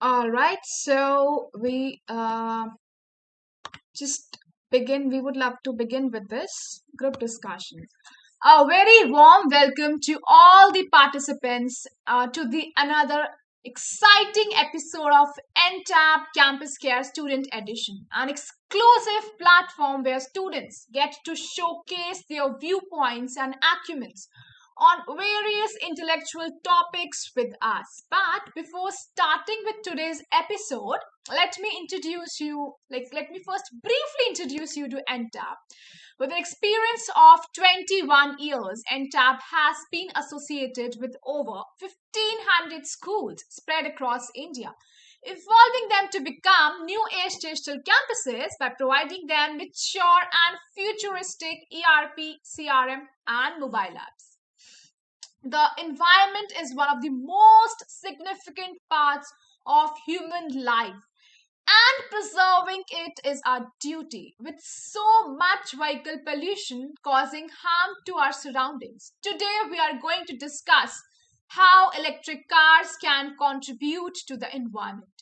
All right, so just begin. We would love to begin with this group discussion. A very warm welcome to all the participants to the another exciting episode of Entab Campus Care Student Edition, an exclusive platform where students get to showcase their viewpoints and acumens on various intellectual topics with us. But before starting with today's episode, let me first briefly introduce you to NTAP. With an experience of 21 years, NTAP has been associated with over 1,500 schools spread across India, evolving them to become new age digital campuses by providing them with mature and futuristic ERP, CRM, and mobile apps. The environment is one of the most significant parts of human life, and preserving it is our duty. With so much vehicle pollution causing harm to our surroundings, today we are going to discuss how electric cars can contribute to the environment.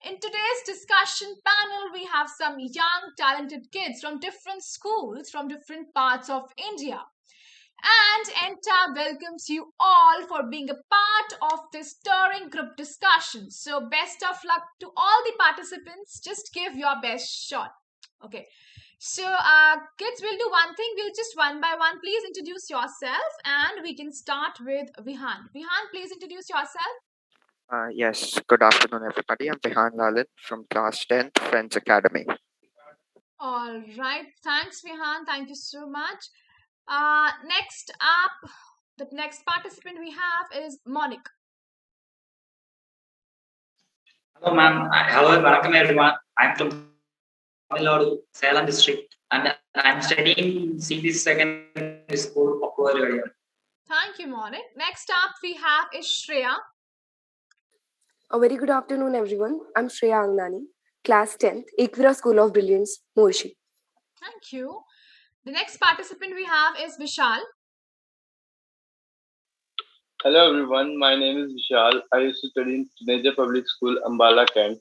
In today's discussion panel, we have some young, talented kids from different schools from different parts of India. And Enta welcomes you all for being a part of this stirring group discussion. So, best of luck to all the participants. Just give your best shot. Okay. So, kids, we'll do one thing. We'll just one by one. Please introduce yourself, and we can start with Vihan. Vihan, please introduce yourself. Yes, good afternoon, everybody. I'm Vihan Lalit from Class 10th Friends Academy. All right. Thanks, Vihan. Thank you so much. Next up, the next participant we have is Monick. Hello, ma'am. Hello, welcome everyone. I'm from Tamil Nadu, Salem district, and I'm studying CBC secondary school, Appu area. Thank you, Monick. Next up, we have is Shreya. A very good afternoon, everyone. I'm Shreya Angnani, Class 10th, Ekvira School of Brilliance, Moshi. Thank you. The next participant we have is Vishal. Hello everyone, my name is Vishal. I used to study in Teenager Public School, Ambala, Kent.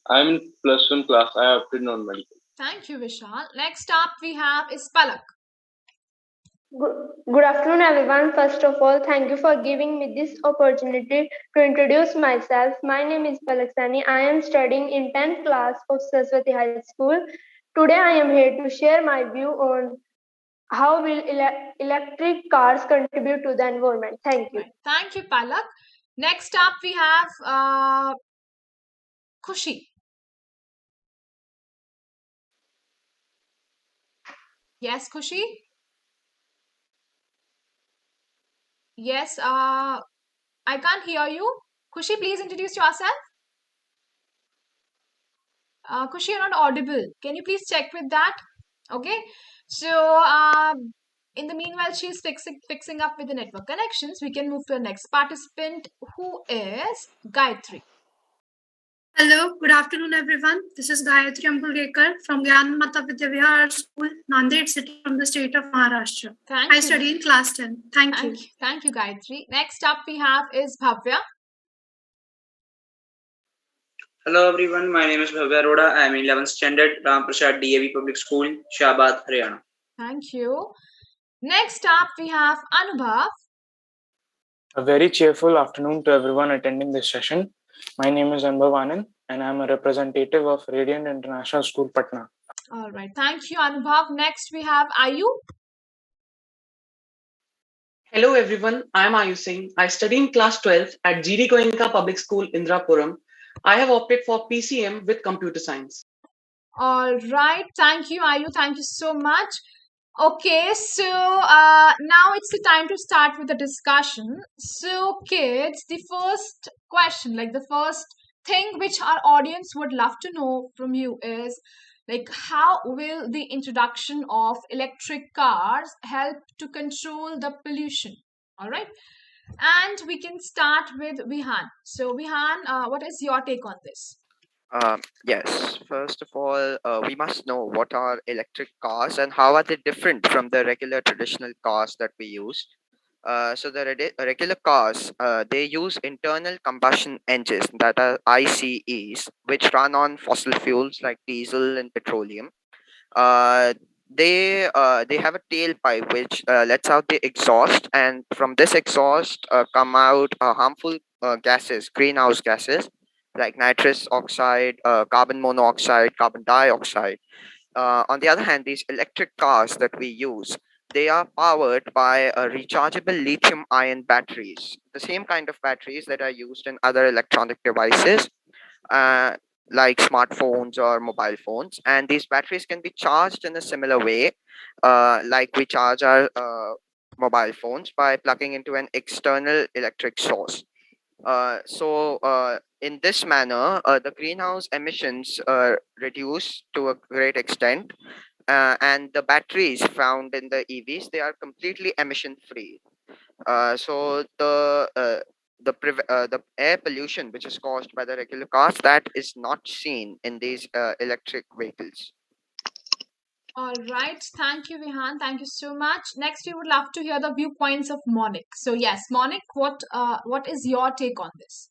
I'm in plus 1 class. I opted non-medical. Thank you, Vishal. Next up we have is Palak. Good afternoon, everyone. First of all, thank you for giving me this opportunity to introduce myself. My name is Palak. I am studying in 10th class of Saraswati High School. Today, I am here to share my view on how will electric cars contribute to the environment. Thank you. Right. Thank you, Palak. Next up, we have Khushi. Yes, Khushi? Yes, I can't hear you. Khushi, please introduce yourself. Khushi, you're not audible. Can you please check with that? Okay. So, in the meanwhile, she's fixing up with the network connections. We can move to the next participant, who is Gayatri. Hello, good afternoon, everyone. This is Gayatri Ambulgekar from Gyan Vihar School, Nanded city from the state of Maharashtra. I study in class 10. Thank you. Thank you, Gayatri. Next up we have is Bhavya. Hello everyone, my name is Bhavya Arora. I am in 11th standard, R.P.D.A.V Public School, Shahabad, Haryana. Thank you. Next up we have Anubhav. A very cheerful afternoon to everyone attending this session. My name is Anubhav Anand and I am a representative of Radiant International School, Patna. All right. Thank you, Anubhav. Next we have Ayu. Hello everyone, I am Ayu Singh. I study in class 12 at GD Goenka Public School, Indrapuram. I have opted for PCM with computer science. All right. Thank you, Ayu. Thank you so much. Okay, so now it's the time to start with the discussion. So, kids, the first question, like the first thing which our audience would love to know from you is, like, how will the introduction of electric cars help to control the pollution? All right. And we can start with Vihan. So, Vihan, what is your take on this? Yes, first of all, we must know what are electric cars and how are they different from the regular traditional cars that we use. So the regular cars, they use internal combustion engines that are ICEs, which run on fossil fuels like diesel and petroleum. Uh, they have a tailpipe which lets out the exhaust, and from this exhaust come out harmful gases, greenhouse gases like nitrous oxide, carbon monoxide, carbon dioxide. On the other hand, these electric cars that we use, they are powered by rechargeable lithium ion batteries, the same kind of batteries that are used in other electronic devices, uh, like smartphones or mobile phones. And these batteries can be charged in a similar way, like we charge our mobile phones by plugging into an external electric source. In this manner, the greenhouse emissions reduce to a great extent, and the batteries found in the EVs, they are completely emission free. The air pollution which is caused by the regular cars, that is not seen in these electric vehicles. All right. Thank you, Vihan. Thank you so much. Next, we would love to hear the viewpoints of Monick. So, yes, Monick, what is your take on this?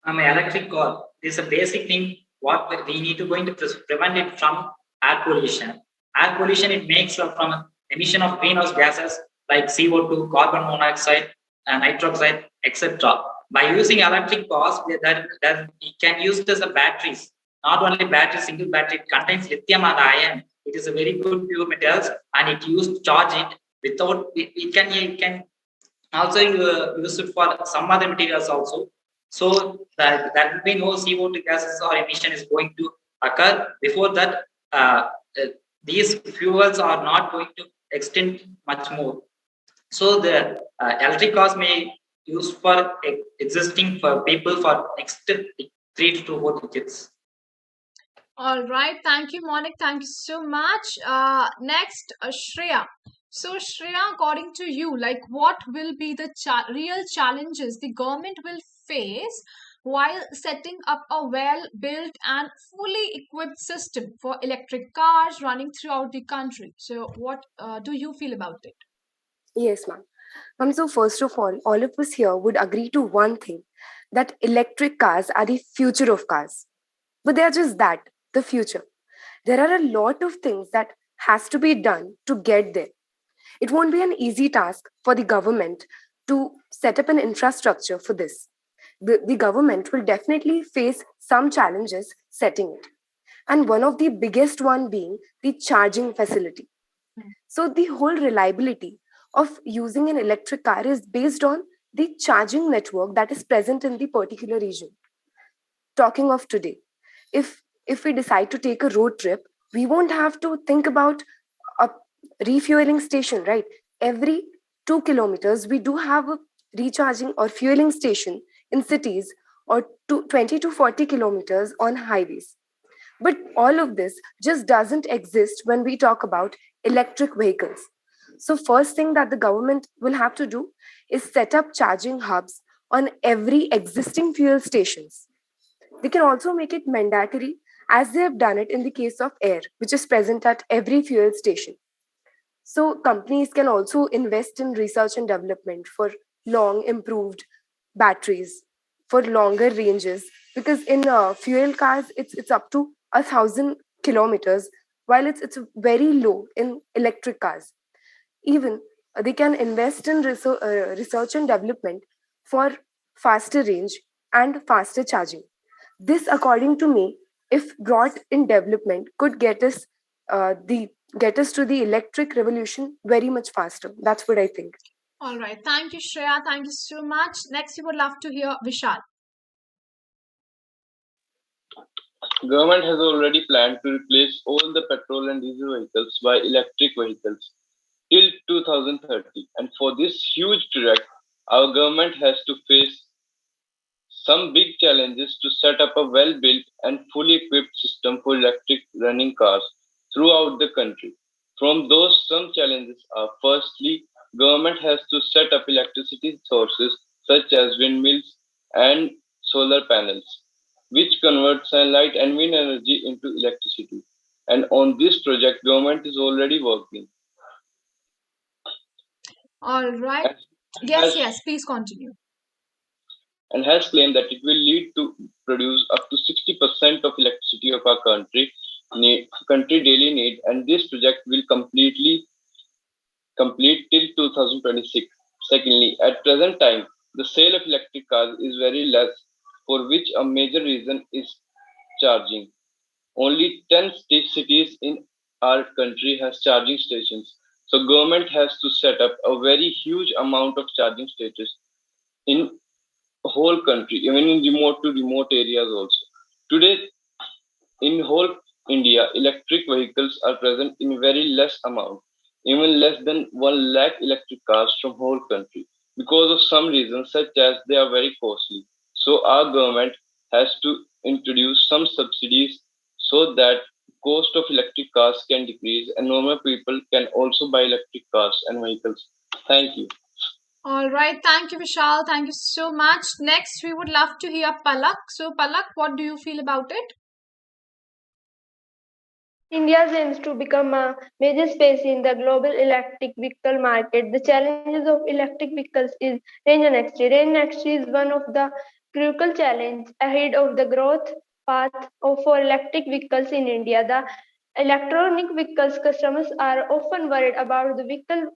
Electric car is a basic thing. What we need to going to prevent it from air pollution. Air pollution, it makes from emission of greenhouse gases like CO2, carbon monoxide, nitroxide, etc. By using electric cars, that it can use it as a batteries. Not only battery, single battery, it contains lithium and iron. It is a very good pure metals, and it used to charge it without it can also use it for some other materials also. So that there will be no CO2 gases or emission is going to occur. Before that, these fuels are not going to extend much more. So the electric cars may use for existing for people for next 3 to 4 decades. All right. Thank you, Monick. Thank you so much. Next, Shreya. So, Shreya, according to you, like what will be the real challenges the government will face while setting up a well-built and fully equipped system for electric cars running throughout the country? So, what do you feel about it? Yes, ma'am. So first of all of us here would agree to one thing, that electric cars are the future of cars. But they are just that, the future. There are a lot of things that has to be done to get there. It won't be an easy task for the government to set up an infrastructure for this. The government will definitely face some challenges setting it. And one of the biggest one being the charging facility. So the whole reliability of using an electric car is based on the charging network that is present in the particular region. Talking of today, if we decide to take a road trip, we won't have to think about a refueling station, right? Every 2 kilometers, we do have a recharging or fueling station in cities, or 20 to 40 kilometers on highways. But all of this just doesn't exist when we talk about electric vehicles. So, first thing that the government will have to do is set up charging hubs on every existing fuel stations. They can also make it mandatory, as they have done it in the case of air, which is present at every fuel station. So, companies can also invest in research and development for long improved batteries for longer ranges, because in fuel cars it's up to 1,000 kilometers, while it's very low in electric cars. Even they can invest in research and development for faster range and faster charging. This, according to me, if brought in development, could the get us to the electric revolution very much faster. That's what I think. All right. Thank you, Shreya. Thank you so much. Next, we would love to hear Vishal. Government has already planned to replace all the petrol and diesel vehicles by electric vehicles till 2030. And for this huge project, our government has to face some big challenges to set up a well-built and fully equipped system for electric running cars throughout the country. From those, some challenges are: firstly, government has to set up electricity sources such as windmills and solar panels, which convert sunlight and wind energy into electricity. And on this project, government is already working. All right. Yes, please continue. And has claimed that it will lead to produce up to 60% of electricity of our country daily need, and this project will complete till 2026. Secondly, at present time, the sale of electric cars is very less, for which a major reason is charging. Only 10 cities in our country has charging stations. So government has to set up a very huge amount of charging stations in whole country, even in remote to remote areas also. Today, in whole India, electric vehicles are present in very less amount, even less than 1 lakh electric cars from whole country, because of some reasons such as they are very costly. So our government has to introduce some subsidies so that cost of electric cars can decrease and normal people can also buy electric cars and vehicles. Thank you. All right, thank you, Vishal. Thank you so much. Next, we would love to hear Palak. So, Palak, what do you feel about it? India aims to become a major space in the global electric vehicle market. The challenges of electric vehicles is range anxiety. Range anxiety is one of the critical challenges ahead of the growth path for electric vehicles in India. The electronic vehicles customers are often worried about the vehicle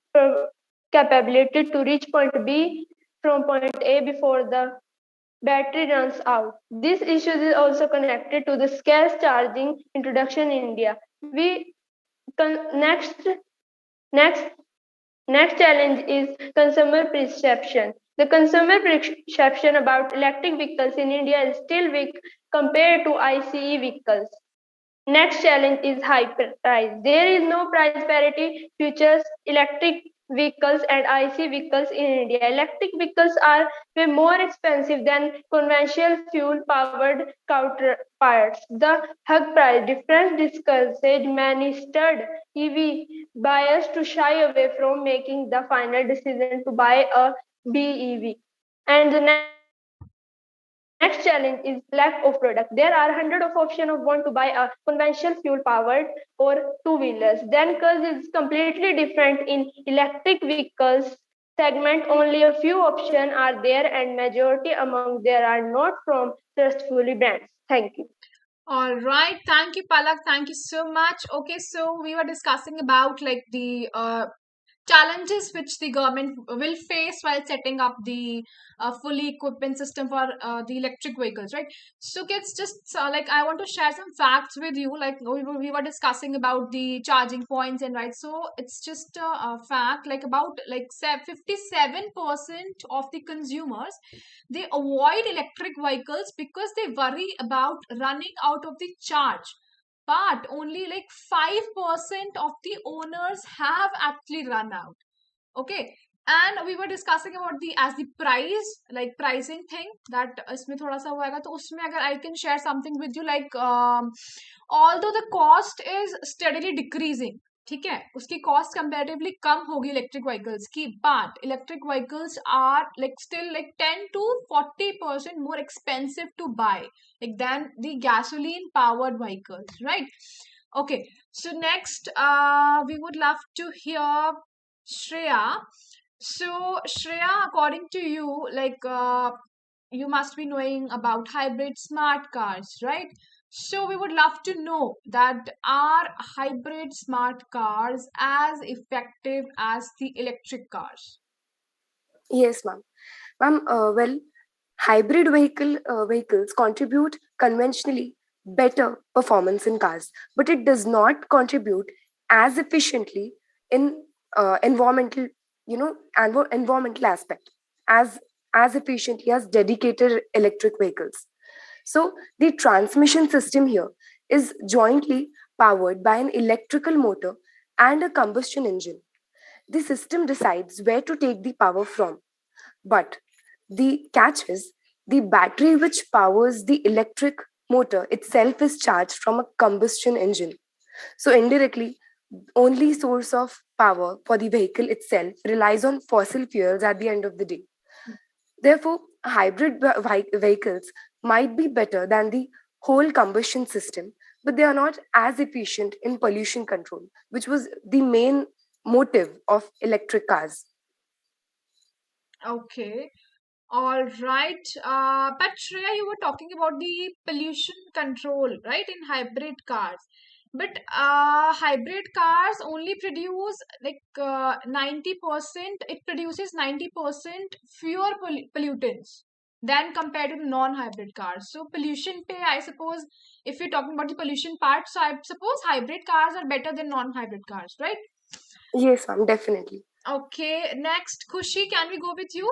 capability to reach point B from point A before the battery runs out. This issue is also connected to the scarce charging introduction in India. We next next next challenge is consumer perception. The consumer perception about electric vehicles in India is still weak compared to ICE vehicles. Next challenge is high price. There is no price parity features electric vehicles and IC vehicles in India. Electric vehicles are way more expensive than conventional fuel powered counterparts. The hug price difference discourages many stud EV buyers to shy away from making the final decision to buy a BEV. And the next challenge is lack of product. There are hundreds of options of want to buy a conventional fuel powered or two-wheelers. Then cause is completely different in electric vehicles segment. Only a few options are there and majority among there are not from trustfully brands. Thank you. All right, thank you, Palak. Thank you so much. Okay, so we were discussing about like the challenges which the government will face while setting up the fully equipment system for the electric vehicles, right? So kids, just like I want to share some facts with you. Like we were discussing about the charging points, and right, so it's just a fact like about like 57% of the consumers, they avoid electric vehicles because they worry about running out of the charge, but only like 5% of the owners have actually run out. Okay, and we were discussing about the as the price, like pricing thing, that इसमें थोड़ा सा वो आएगा, तो उसमें अगर I can share something with you, like although the cost is steadily decreasing, ठीक है, उसकी कॉस्ट कंपैरेटिवली कम होगी इलेक्ट्रिक व्हीकल्स की, but electric vehicles are like still like 10 to 40% more expensive to buy like than the gasoline powered vehicles, right? Okay, so next we would love to hear Shreya. So Shreya, according to you, like you must be knowing about hybrid smart cars, right? So we would love to know that are hybrid smart cars as effective as the electric cars? Yes, ma'am. Ma'am, well, hybrid vehicles contribute conventionally better performance in cars, but it does not contribute as efficiently in environmental, environmental aspect as as efficiently as dedicated electric vehicles. So the transmission system here is jointly powered by an electrical motor and a combustion engine. The system decides where to take the power from, but the catch is the battery which powers the electric motor itself is charged from a combustion engine. So indirectly, only source of power for the vehicle itself relies on fossil fuels at the end of the day. Therefore, hybrid vehicles might be better than the whole combustion system, but they are not as efficient in pollution control, which was the main motive of electric cars. Okay. All right. But Shreya, you were talking about the pollution control, right, in hybrid cars. But hybrid cars only produce like 90%, it produces 90% fewer pollutants than compared to the non-hybrid cars. So pollution pay, I suppose, if you're talking about the pollution part, so I suppose hybrid cars are better than non-hybrid cars, right? Yes, ma'am, definitely. Okay, next, Khushi, can we go with you?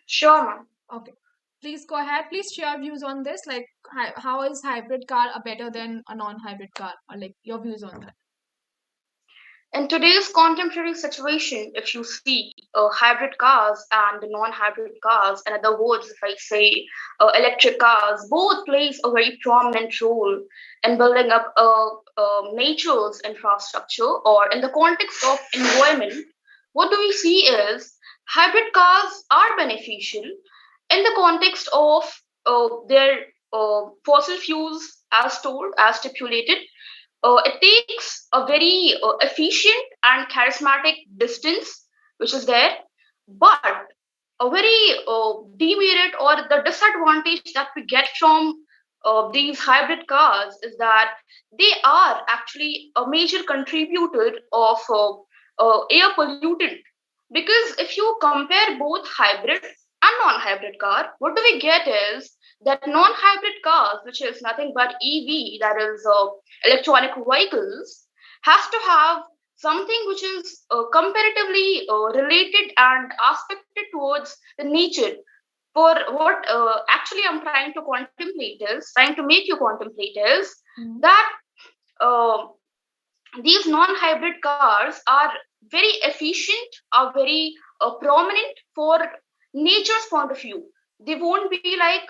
Sure, ma'am. Okay. Please go ahead. Please share views on this. Like, how is hybrid car better than a non-hybrid car? Or like your views on that. In today's contemporary situation, if you see hybrid cars and non-hybrid cars, in other words, if I say electric cars, both plays a very prominent role in building up nature's infrastructure, or in the context of environment. What do we see is hybrid cars are beneficial in the context of their fossil fuels, as told, as stipulated. It takes a very efficient and charismatic distance, which is there, but a very demerit or the disadvantage that we get from these hybrid cars is that they are actually a major contributor of air pollutant. Because if you compare both hybrid and non-hybrid car, what do we get is that non-hybrid cars, which is nothing but EV, that is electronic vehicles, has to have something which is comparatively related and aspected towards the nature. For what actually I'm trying to make you contemplate is that uh, these non-hybrid cars are very efficient, are very prominent for nature's point of view. They won't be like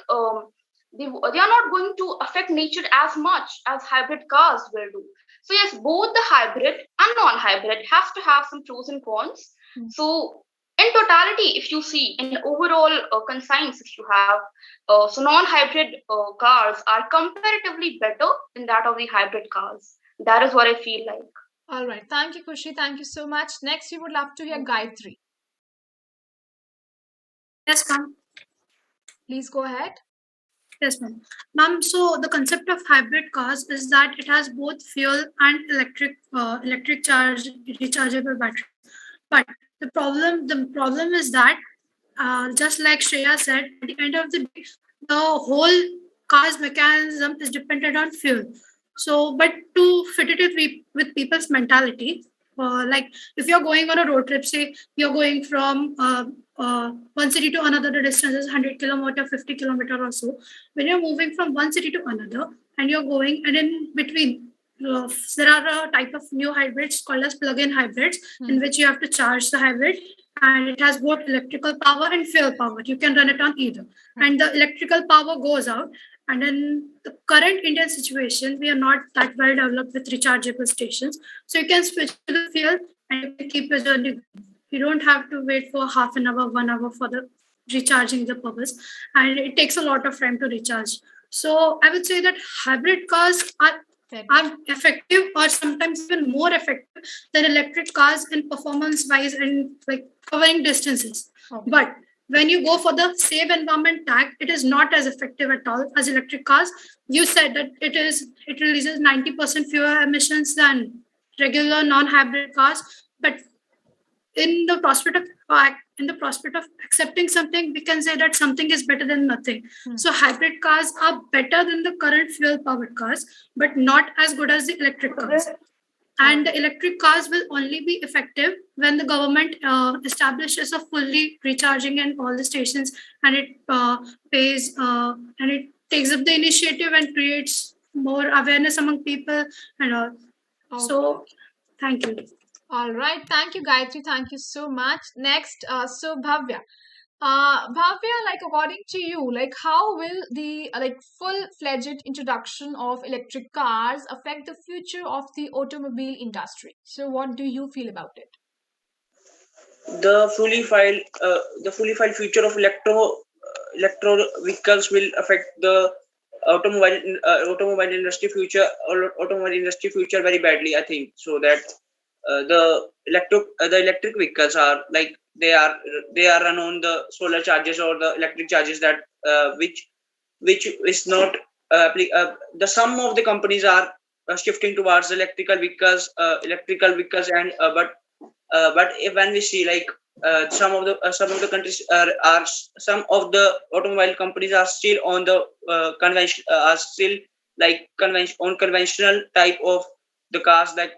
they are not going to affect nature as much as hybrid cars will do. So yes, both the hybrid and non-hybrid have to have some pros and cons. So in totality, if you see in overall conscience, if you have so non-hybrid cars are comparatively better than that of the hybrid cars. That is what I feel like. All right. Thank you, Khushi. Thank you so much. Next, we would love to hear Gayatri. Yes, ma'am. Please go ahead. Yes, ma'am. Ma'am, so the concept of hybrid cars is that it has both fuel and electric charge rechargeable battery. But the problem is that just like Shreya said, at the end of the day, the whole car's mechanism is dependent on fuel. So, but to fit it with people's mentality, like if you're going on a road trip, say you're going from one city to another, the distance is 100 kilometer, 50 kilometer or so. When you're moving from one city to another and you're going, and in between, there are a type of new hybrids called as plug-in hybrids, in which you have to charge the hybrid, and it has both electrical power and fuel power. You can run it on either. And the electrical power goes out. And in the current Indian situation, we are not that well developed with rechargeable stations. So you can switch to the fuel and you can keep your journey going. You don't have to wait for half an hour, 1 hour for the recharging the purpose. And it takes a lot of time to recharge. So I would say that hybrid cars are effective, or sometimes even more effective than electric cars in performance wise and like covering distances. Okay. But when you go for the save environment tag, it is not as effective at all as electric cars. You said that it releases 90% fewer emissions than regular non-hybrid cars, but in the prospect of accepting something, we can say that something is better than nothing. So hybrid cars are better than the current fuel powered cars, but not as good as the electric cars. And the electric cars will only be effective when the government establishes a fully recharging in all the stations, and it pays and it takes up the initiative and creates more awareness among people and all. Okay. So thank you. All right. Thank you, Gayatri. Thank you so much. Next, so Bhavya. Bhavya, like according to you, like how will the full-fledged introduction of electric cars affect the future of the automobile industry? So, what do you feel about it? The fully filed future of electro vehicles will affect the automobile industry future very badly. I think so that the electric vehicles are like they are they are run on the solar charges or the electric charges that which is not the sum of the companies are shifting towards electrical vehicles and but if when we see like some of the countries are some of the automobile companies are still on the convention are still like conventional type of the cars like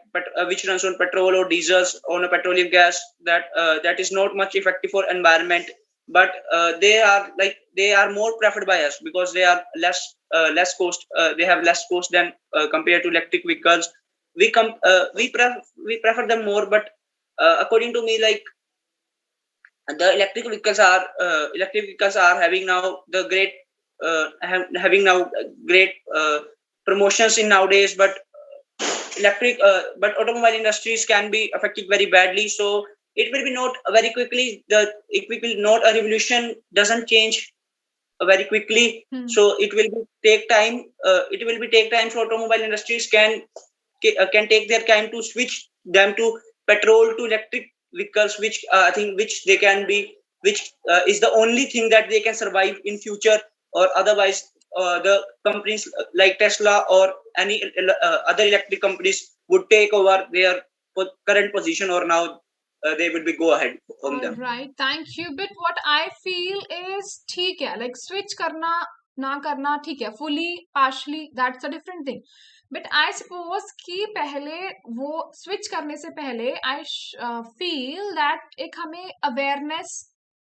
which runs on petrol or diesels on a petroleum gas that is not much effective for environment, but they are more preferred by us because they are less cost, they have less cost than compared to electric vehicles. We prefer them more, but according to me, like the electric vehicles are having now the great having now great promotions in nowadays, but but automobile industries can be affected very badly, so it will be not very quickly it will not a revolution doesn't change very quickly. So it will take time, it will be take time for automobile industries can take their time to switch them to petrol to electric vehicles, which I think which they can be, which is the only thing that they can survive in future, or otherwise the companies like Tesla or any other electric companies would take over their current position, or now they will be go ahead from All them. right, thank you. But what I feel is ठीक है, like switch करना ना करना ठीक है, fully partially that's a different thing. But I suppose कि पहले वो switch करने से पहले I feel that एक हमें awareness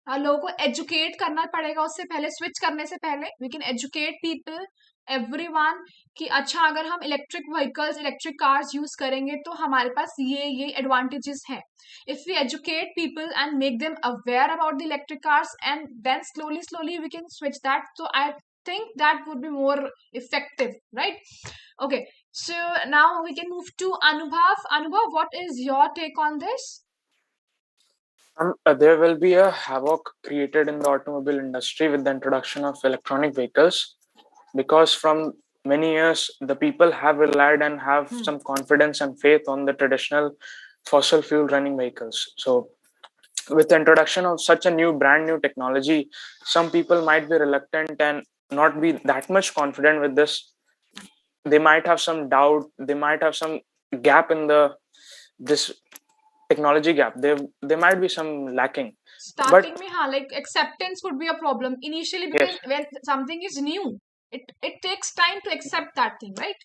लोगों को educate करना पड़ेगा उससे पहले, switch करने से पहले we can educate people everyone कि अच्छा अगर हम electric vehicles electric cars use करेंगे तो हमारे पास ये एडवांटेजेस हैं. If we educate people and make them aware about the electric cars, and then slowly we can switch that, so I think that would be more effective, right? Okay, so now we can move to Anubhav, what is your take on this? There will be a havoc created in the automobile industry with the introduction of electronic vehicles, because from many years the people have relied and have some confidence and faith on the traditional fossil fuel running vehicles. So with the introduction of such a brand new technology, some people might be reluctant and not be that much confident with this. They might have some doubt, they might have some gap in this technology gap. There might be some lacking. Starting में हाँ, like acceptance would be a problem initially, because when something is new, it takes time to accept that thing, right?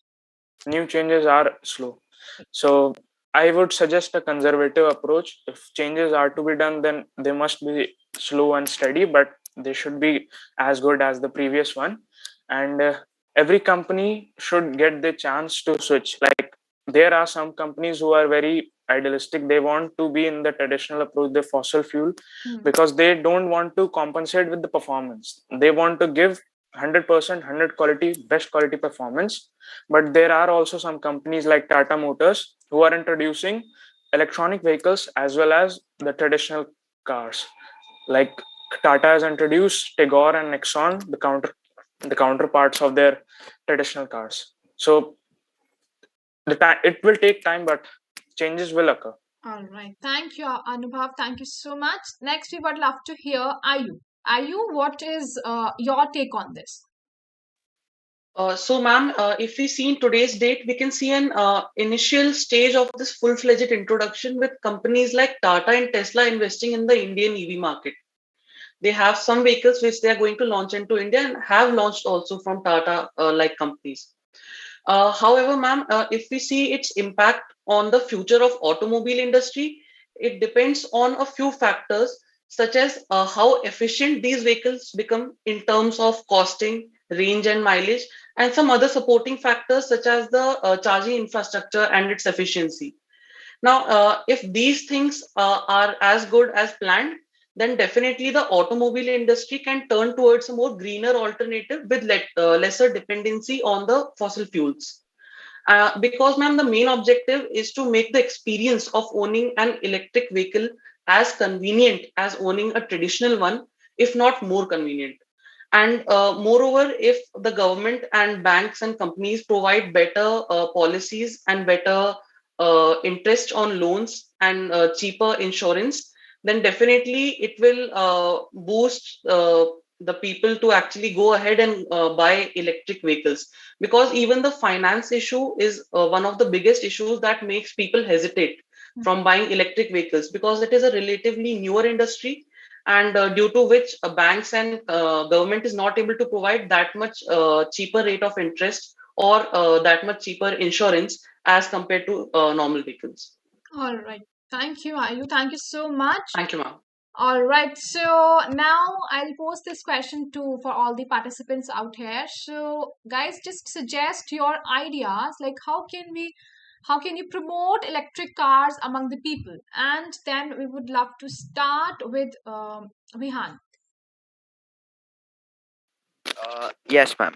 New changes are slow. So I would suggest a conservative approach. If changes are to be done, then they must be slow and steady, but they should be as good as the previous one. And every company should get the chance to switch. Like there are some companies who are very idealistic. They want to be in the traditional approach, the fossil fuel, because they don't want to compensate with the performance. They want to give 100%, 100 quality, best quality performance. But there are also some companies like Tata Motors who are introducing electronic vehicles as well as the traditional cars. Like Tata has introduced Tigor and Nexon, the counterparts of their traditional cars. So it will take time, but changes will occur. All right. Thank you, Anubhav. Thank you so much. Next, we would love to hear Ayu, what is your take on this? So, ma'am, if we see in today's date, we can see an initial stage of this full-fledged introduction with companies like Tata and Tesla investing in the Indian EV market. They have some vehicles which they are going to launch into India and have launched also from Tata like companies. However, ma'am, if we see its impact on the future of automobile industry, it depends on a few factors, such as how efficient these vehicles become in terms of costing, range and mileage, and some other supporting factors such as the charging infrastructure and its efficiency. Now, if these things are as good as planned, then definitely the automobile industry can turn towards a more greener alternative with lesser dependency on the fossil fuels. Because, ma'am, the main objective is to make the experience of owning an electric vehicle as convenient as owning a traditional one, if not more convenient. And moreover, if the government and banks and companies provide better policies and better interest on loans and cheaper insurance, then definitely it will boost the people to actually go ahead and buy electric vehicles, because even the finance issue is one of the biggest issues that makes people hesitate from buying electric vehicles, because it is a relatively newer industry, and due to which banks and government is not able to provide that much cheaper rate of interest or that much cheaper insurance as compared to normal vehicles. All right. Thank you, Ayu. Thank you so much. Thank you, ma'am. All right. So now I'll pose this question to for all the participants out here. So guys, just suggest your ideas, like how can you promote electric cars among the people? And then we would love to start with Vihan. Yes, ma'am.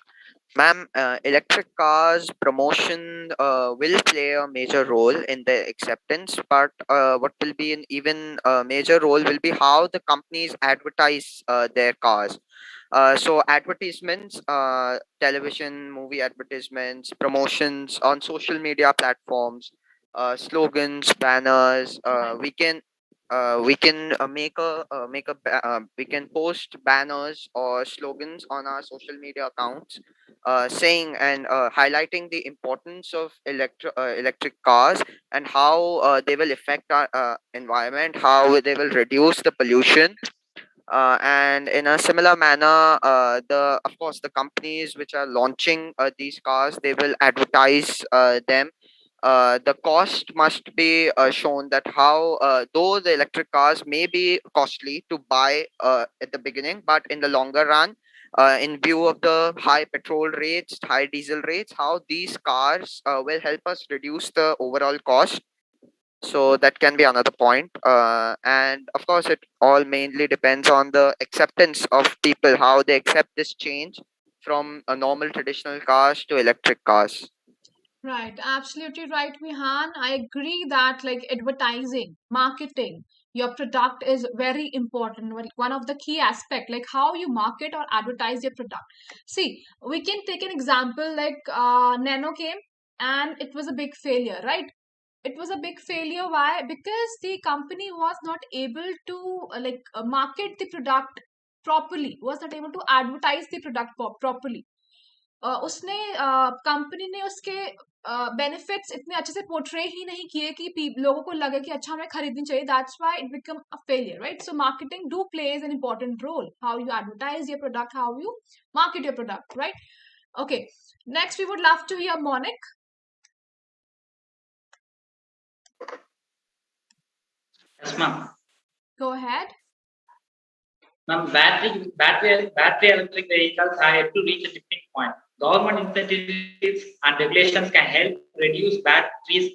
Ma'am, electric cars promotion will play a major role in the acceptance, but what will be an even major role will be how the companies advertise their cars. So advertisements, television, movie advertisements, promotions on social media platforms, slogans, banners. We can we can post banners or slogans on our social media accounts, saying and highlighting the importance of electric cars and how they will affect our environment, how they will reduce the pollution. And in a similar manner, the of course the companies which are launching these cars, they will advertise them. The cost must be shown that how though the electric cars may be costly to buy at the beginning, but in the longer run, in view of the high petrol rates, high diesel rates, how these cars will help us reduce the overall cost. So that can be another point. And of course it all mainly depends on the acceptance of people, how they accept this change from a normal traditional cars to electric cars. Right, absolutely right, Vihan. I agree that like advertising, marketing, your product is very important. One of the key aspect, like how you market or advertise your product. See, we can take an example like Nano came and it was a big failure, right? It was a big failure. Why? Because the company was not able to market the product properly, was not able to advertise the product properly. उसने company ने उसके benefits इतने अच्छे से portray ही नहीं किए कि लोगों को लगे कि अच्छा हमें खरीदनी चाहिए. That's why it become a failure, right? So marketing do plays an important role. How you advertise your product, how you market your product, right? Okay, next we would love to hear Monick. Yes, ma'am. Go ahead. Ma'am, battery electric vehicles have to reach a tipping point. Government incentives and regulations can help reduce batteries,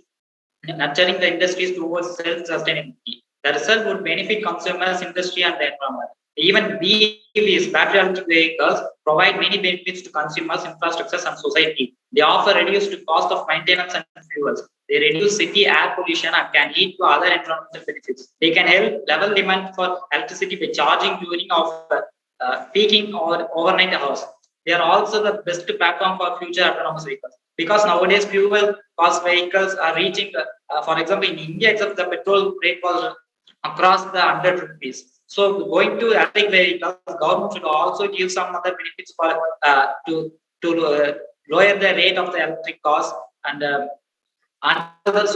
nurturing the industries towards self-sustainability. The result would benefit consumers, industry, and the environment. Even BEVs, battery electric vehicles, provide many benefits to consumers, infrastructures, and society. They offer reduced cost of maintenance and fuels. They reduce city air pollution and can lead to other environmental benefits. They can help level demand for electricity by charging during of peaking or overnight hours. They are also the best platform for future autonomous vehicles, because nowadays fuel cost vehicles are reaching, for example, in India, except the petrol rate was across the 100 rupees. So going to electric vehicles, government should also give some other benefits for to lower the rate of the electric cost, and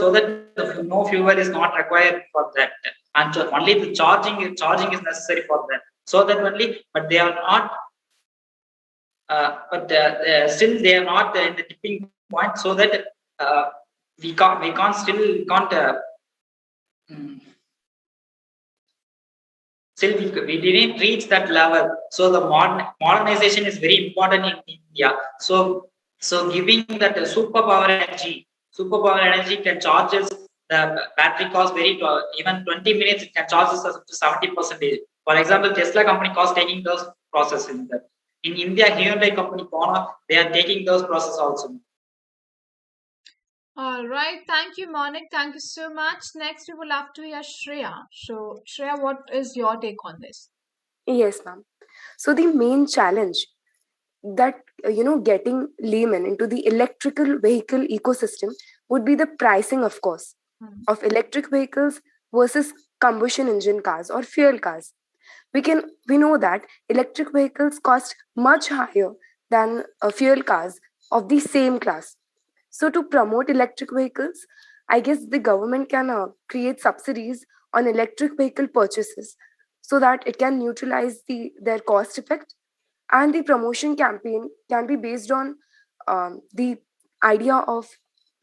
so that no fuel is not required for that, and so only the charging is necessary for that. So that only, but they are not. But still they are not in the tipping point, so that we can't still we didn't reach that level. So the modernization is very important in India. So giving that superpower energy can charges the battery cost very even 20 minutes it can charge us up to 70%. For example, Tesla company cost taking those process in that. In India, Hyundai company they are taking those process also. All right, thank you, Monick. Thank you so much. Next, we will have to hear Shreya. So, Shreya, what is your take on this? Yes, ma'am. So the main challenge that getting laymen into the electrical vehicle ecosystem would be the pricing, of course, of electric vehicles versus combustion engine cars or fuel cars. We know that electric vehicles cost much higher than fuel cars of the same class. So to promote electric vehicles, I guess the government can create subsidies on electric vehicle purchases so that it can neutralize their cost effect. And the promotion campaign can be based on the idea of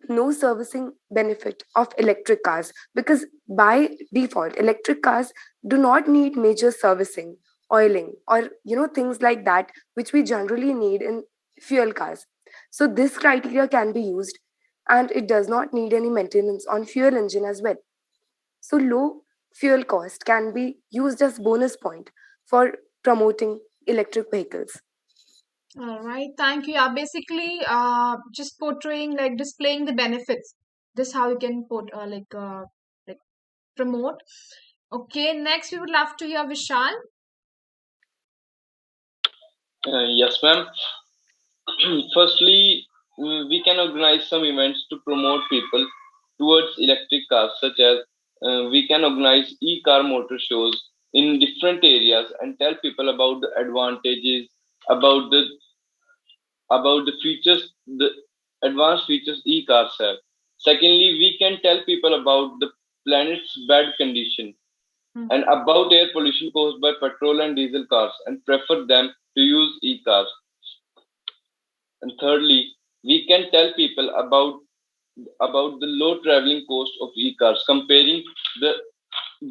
no servicing benefit of electric cars, because by default electric cars do not need major servicing, oiling, or things like that which we generally need in fuel cars. So this criteria can be used, and it does not need any maintenance on fuel engine as well. So low fuel cost can be used as bonus point for promoting electric vehicles. All right, thank you. Yeah, basically, just portraying, like displaying the benefits. This how you can like promote. Okay, next we would love to hear Vishal. Yes, ma'am. Firstly, we can organize some events to promote people towards electric cars, such as we can organize e-car motor shows in different areas and tell people about the advantages, about the features, the advanced features e-cars have. Secondly, we can tell people about the planet's bad condition and about air pollution caused by petrol and diesel cars and prefer them to use e-cars. And thirdly, we can tell people about the low traveling cost of e-cars comparing the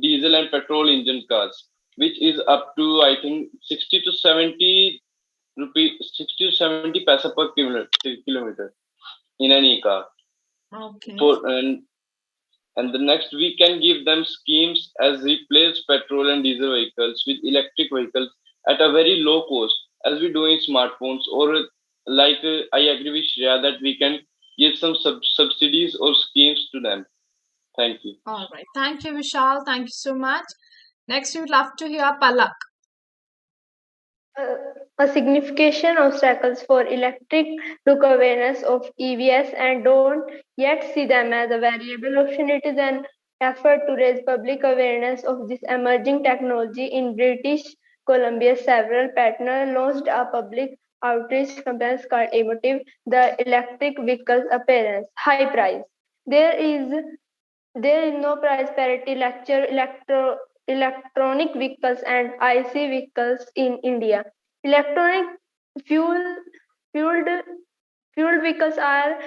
diesel and petrol engine cars, which is up to I think 60 to 70 rupee, 60 to 70 paisa per kilometer in an e-car. Okay. And the next, we can give them schemes as replace petrol and diesel vehicles with electric vehicles at a very low cost, as we do in smartphones. Or like I agree with Shreya that we can give some subsidies or schemes to them. Thank you. All right, thank you, Vishal. Thank you so much. Next, we would love to hear Palak. A significant obstacles for electric look awareness of EVs and don't yet see them as a variable option. It is an effort to raise public awareness of this emerging technology. In British Columbia, several Patna launched a public outreach campaign called Emotive, the electric vehicle's appearance, high price. There is no price parity lecture electronic vehicles and IC vehicles in India. Electronic fuel fueled fueled vehicles are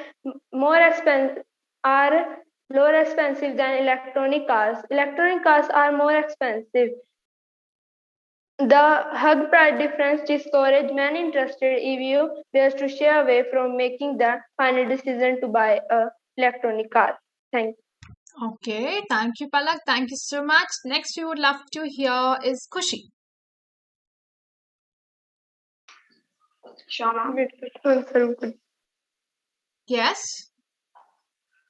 more expensive are lower expensive than electronic cars. Electronic cars are more expensive. The hug price difference discourage many interested EVO players to stay away from making the final decision to buy a electronic car. Thank you. Okay, thank you, Palak. Thank you so much. Next, we would love to hear is Khushi. Sure, ma'am. Yes.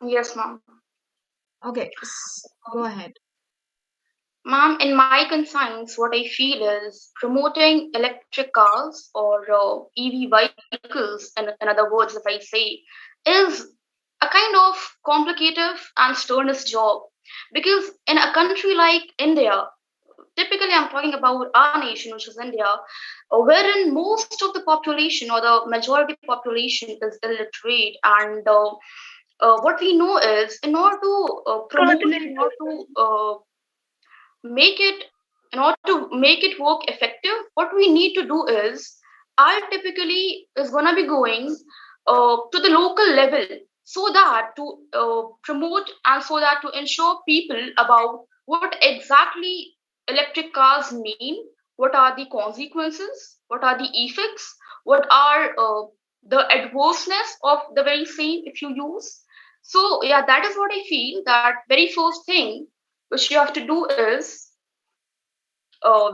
Yes, ma'am. Okay, go ahead. Ma'am, in my concerns, what I feel is promoting electric cars or EV vehicles, in other words, if I say, is a kind of complicated and strenuous job. Because in a country like India, typically I'm talking about our nation, which is India, wherein most of the population or the majority population is illiterate. And what we know is in order to promote, in order to make it in order to make it work effective, what we need to do is I typically is going to be going to the local level so that to promote and so that to ensure people about what exactly electric cars mean, what are the consequences, what are the effects, what are the adverseness of the very same if you use. So yeah, that is what I feel, that very first thing which you have to do is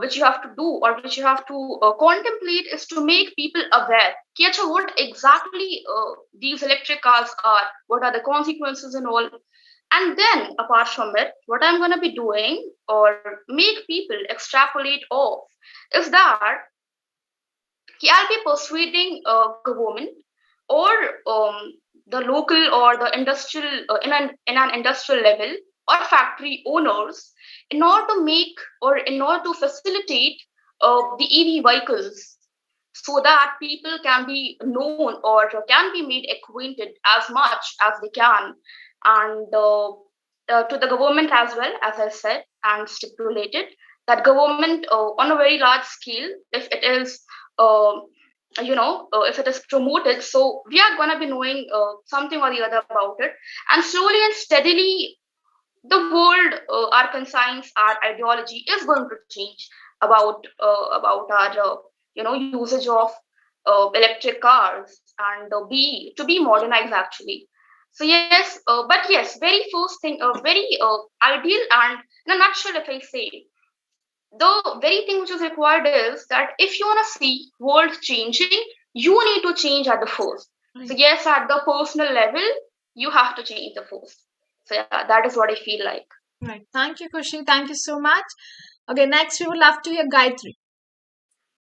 which you have to do or which you have to contemplate is to make people aware कि अच्छा, what exactly these electric cars are, what are the consequences and all. And then apart from it, what I'm going to be doing or make people extrapolate off is that I'll be persuading government or the local or the industrial in an industrial level or factory owners in order to make or in order to facilitate the EV vehicles, so that people can be known or can be made acquainted as much as they can, and to the government as well, as I said and stipulated, that government on a very large scale, if it is uh, if it is promoted, so we are going to be knowing something or the other about it, and slowly and steadily the world, our conscience, our ideology is going to change about our usage of electric cars, and be to be modernized actually. So yes, but yes, very first thing, very ideal, and in a nutshell, if I say, the very thing which is required is that if you want to see world changing, you need to change at the first. So yes, at the personal level, you have to change the first. So yeah, that is what I feel like. Right. Thank you, Khushi. Thank you so much. Okay, next we would love to hear Gayatri.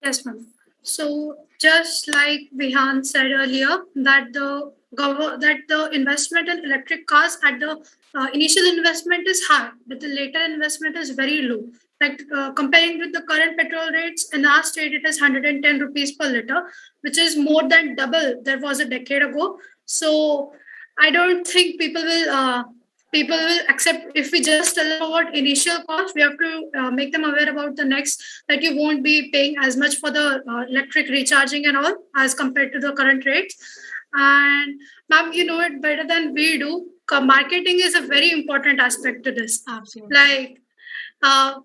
Yes, ma'am. So just like Vihan said earlier, that the investment in electric cars at the initial investment is high, but the later investment is very low. Like comparing with the current petrol rates in our state, it is 110 rupees per liter, which is more than double there was a decade ago. So I don't think people will accept if we just tell them about initial cost. We have to make them aware about the next, that you won't be paying as much for the electric recharging and all as compared to the current rates. And ma'am, you know it better than we do. Marketing is a very important aspect to this. Absolutely. Like uh,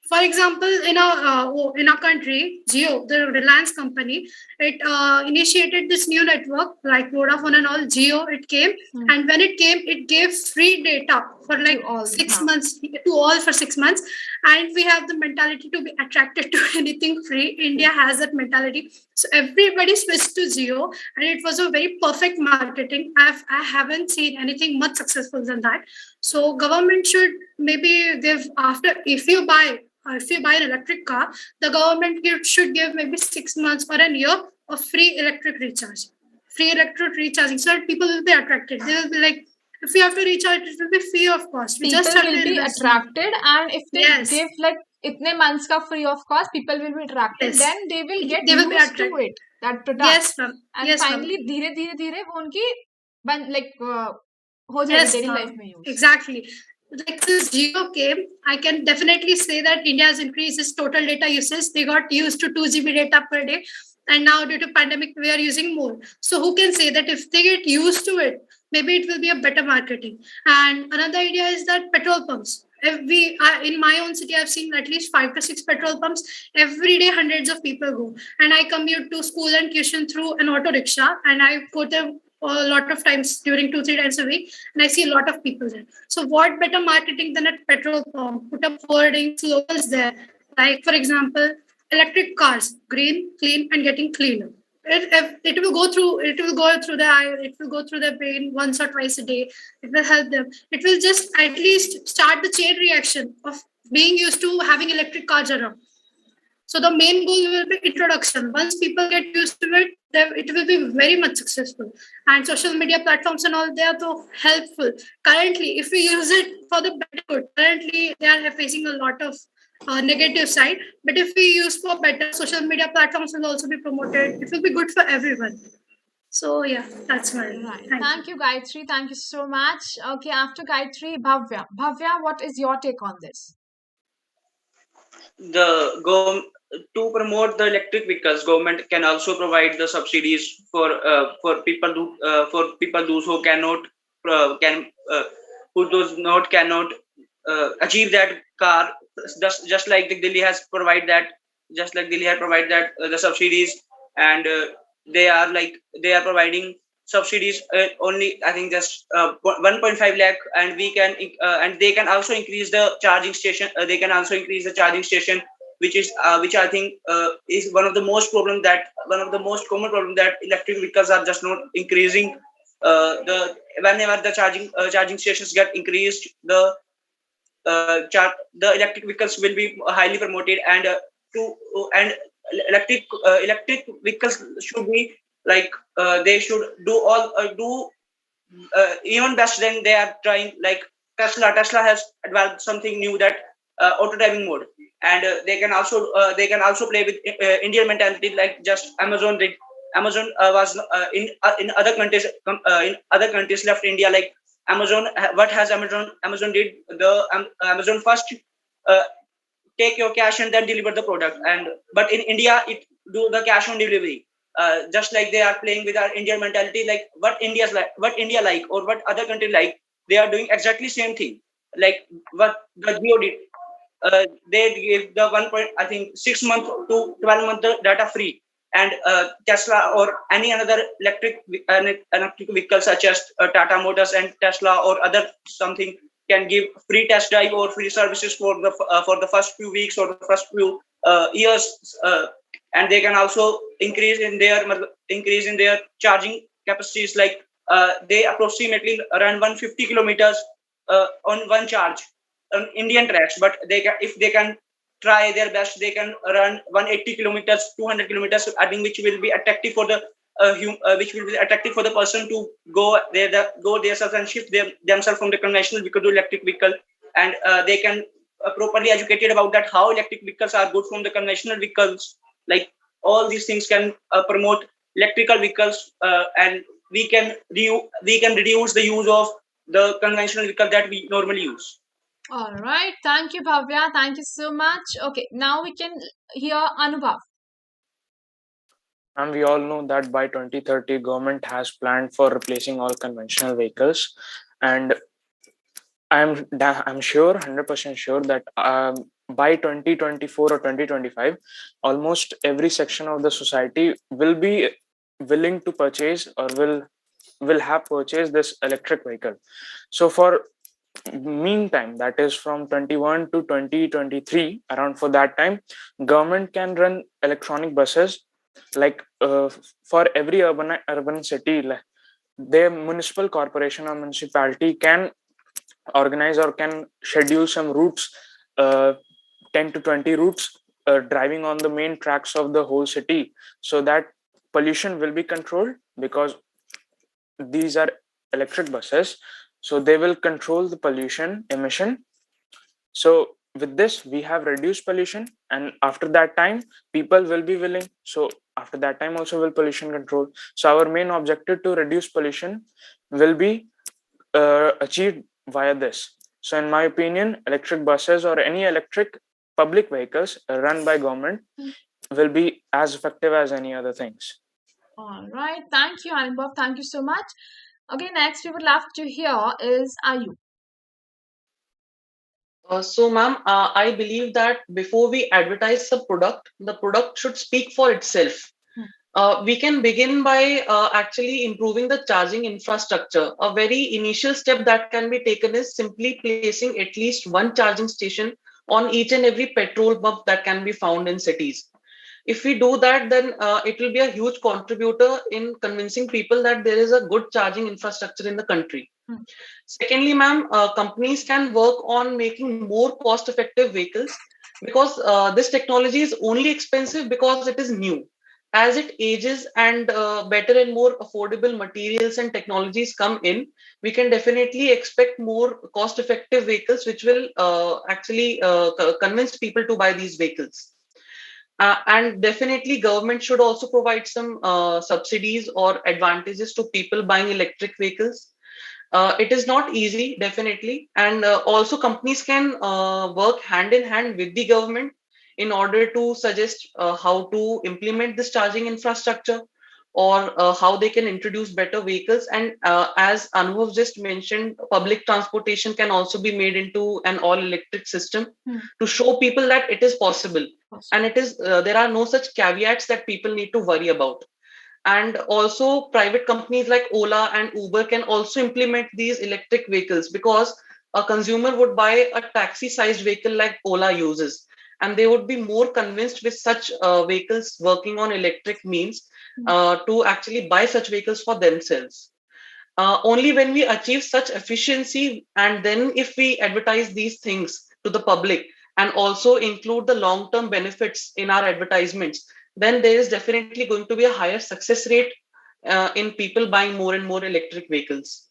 for example, in our country, Jio, the Reliance company, it initiated this new network like Vodafone and all. Jio, it came, and when it came, it gave free data for like all, 6 months to all for 6 months. And we have the mentality to be attracted to anything free. India has that mentality, so everybody switched to Jio, and it was a very perfect marketing. I haven't seen anything much successful than that. So government should maybe give, after if you buy an electric car, the government should give maybe 6 months or a year of free electric recharge, free electric recharging, so that people will be attracted. They will be like, if we have to recharge, it will be free of cost. We People just have will to be invest. attracted, and if they Yes. give like itne months ka free of cost, people will be attracted. Yes. Then they will get They will be used to attracted. it, that product. Yes, ma'am. And Yes, ma'am. finally, धीरे धीरे धीरे वो उनकी like हो जाएगी Yes, daily ma'am. life में use. Exactly. Like since Jio came, I can definitely say that India has increased its total data usage. They got used to 2 GB data per day, and now due to pandemic, we are using more. So who can say that if they get used to it, maybe it will be a better marketing. And another idea is that petrol pumps. If we in my own city, I've seen at least 5 to 6 petrol pumps every day. Hundreds of people go, and I commute to school and tuition through an auto rickshaw, and I go there a lot of times during 2-3 times a week, and I see a lot of people there. So what better marketing than a petrol pump? Put up forwarding slogans there, like for example, electric cars, green, clean, and getting cleaner. It will go through. It will go through the eye. It will go through their brain once or twice a day. It will help them. It will just at least start the chain reaction of being used to having electric cars around. So the main goal will be introduction. Once people get used to it, then it will be very much successful. And social media platforms and all, they are so helpful. Currently, if we use it for the better good, currently they are facing a lot of negative side. But if we use for better, social media platforms will also be promoted. It will be good for everyone. So yeah, that's my right. Thank you, Gayatri. Thank you so much. Okay, after Gayatri, Bhavya. Bhavya, what is your take on this? To promote the electric vehicles, government can also provide the subsidies for people those who cannot who those not cannot achieve that car. Just like the Delhi has provided that, the subsidies, and they are providing subsidies only, I think, just 1.5 lakh, and we can and they can also increase the charging station. They can also increase the charging station, which I think is one of the most common problem, that electric vehicles are just not increasing. Whenever the charging stations get increased, the electric vehicles will be highly promoted, and electric vehicles should be like they should do even best than they are trying. Like Tesla has developed something new, that auto driving mode, and they can also play with Indian mentality, like just Amazon did. Amazon was in other countries, in other countries left India, like Amazon. What has Amazon did? The Amazon first uh, take your cash and then deliver the product, and but in India it do the cash on delivery. Just like they are playing with our Indian mentality, like what India like, or what other country like, they are doing exactly same thing, like what the Geo did. They give the 6 month to 12 month data free, and Tesla or any another electric vehicle such as Tata Motors and Tesla or other something can give free test drive or free services for the first few weeks or the first few years, and they can also increase in their charging capacities, like they approximately run 150 kilometers on one charge on Indian tracks, but if they can try their best, they can run 180 kilometers, 200 kilometers, I think, which will be attractive for the which will be attractive for the person to go themselves and shift themselves from the conventional vehicle to electric vehicle, and they can properly educated about that how electric vehicles are good from the conventional vehicles. Like all these things can promote electrical vehicles, and we can reduce the use of the conventional vehicle that we normally use. All right. Thank you, Bhavya. Thank you so much. Okay, now we can hear Anubhav. And we all know that by 2030, government has planned for replacing all conventional vehicles, and I'm sure, 100% sure that by 2024 or 2025, almost every section of the society will be willing to purchase or will have purchased this electric vehicle. So for meantime, that is from 21 to 2023, around for that time, government can run electronic buses, like for every urban city, like their municipal corporation or municipality can organize or can schedule some routes, uh, 10 to 20 routes, driving on the main tracks of the whole city, so that pollution will be controlled, because these are electric buses, so they will control the pollution emission. So with this we have reduced pollution, and after that time people will be willing, so after that time also will pollution control. So our main objective to reduce pollution will be achieved via this. So in my opinion, electric buses or any electric public vehicles run by government will be as effective as any other things. All right. Thank you, Anubhav. Thank you so much. Okay, next we would love to hear is Ayu. So, ma'am, I believe that before we advertise the product should speak for itself. We can begin by actually improving the charging infrastructure. A very initial step that can be taken is simply placing at least one charging station on each and every petrol pump that can be found in cities. If we do that, then it will be a huge contributor in convincing people that there is a good charging infrastructure in the country. Secondly, ma'am, companies can work on making more cost-effective vehicles, because this technology is only expensive because it is new. As it ages and better and more affordable materials and technologies come in, we can definitely expect more cost-effective vehicles, which will actually convince people to buy these vehicles. And definitely, government should also provide some subsidies or advantages to people buying electric vehicles. It is not easy, definitely, and also companies can work hand in hand with the government in order to suggest how to implement this charging infrastructure, or how they can introduce better vehicles. And as Anubhav just mentioned, public transportation can also be made into an all electric system to show people that it is possible, and it is there are no such caveats that people need to worry about. And also private companies like Ola and Uber can also implement these electric vehicles, because a consumer would buy a taxi sized vehicle like Ola uses, and they would be more convinced with such vehicles working on electric means to actually buy such vehicles for themselves. Only when we achieve such efficiency, and then if we advertise these things to the public and also include the long term benefits in our advertisements, then there is definitely going to be a higher success rate in people buying more and more electric vehicles.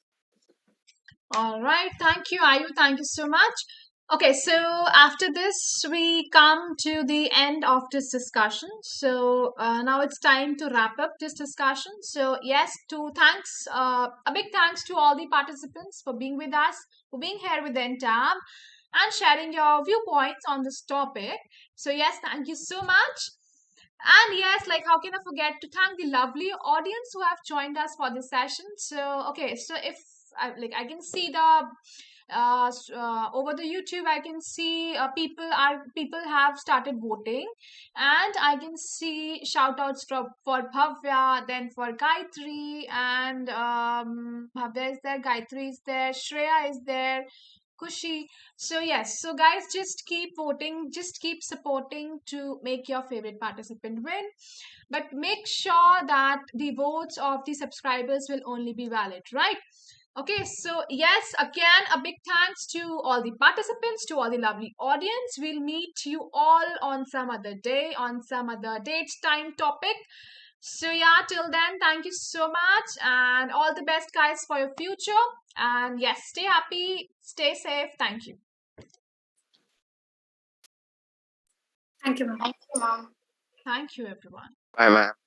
All right. Thank you, Ayu. Thank you so much. Okay, so after this, we come to the end of this discussion. So now it's time to wrap up this discussion. So yes, a big thanks to all the participants for being with us, for being here with Entab, and sharing your viewpoints on this topic. So yes, thank you so much. And yes, like how can I forget to thank the lovely audience who have joined us for this session. So okay, so if I can see the over the YouTube, I can see people have started voting, and I can see shout outs for Bhavya, then for Gayatri, and Bhavya is there, Gayatri is there, Shreya is there, Khushi. So yes, so guys, just keep voting, just keep supporting to make your favorite participant win. But make sure that the votes of the subscribers will only be valid, right? Okay, so yes, again, a big thanks to all the participants, to all the lovely audience. We'll meet you all on some other day, on some other date, time, topic. So yeah, till then, thank you so much and all the best, guys, for your future. And yes, stay happy, stay safe. Thank you. Thank you, ma'am. Thank you, ma'am. Thank you, everyone. Bye, ma'am.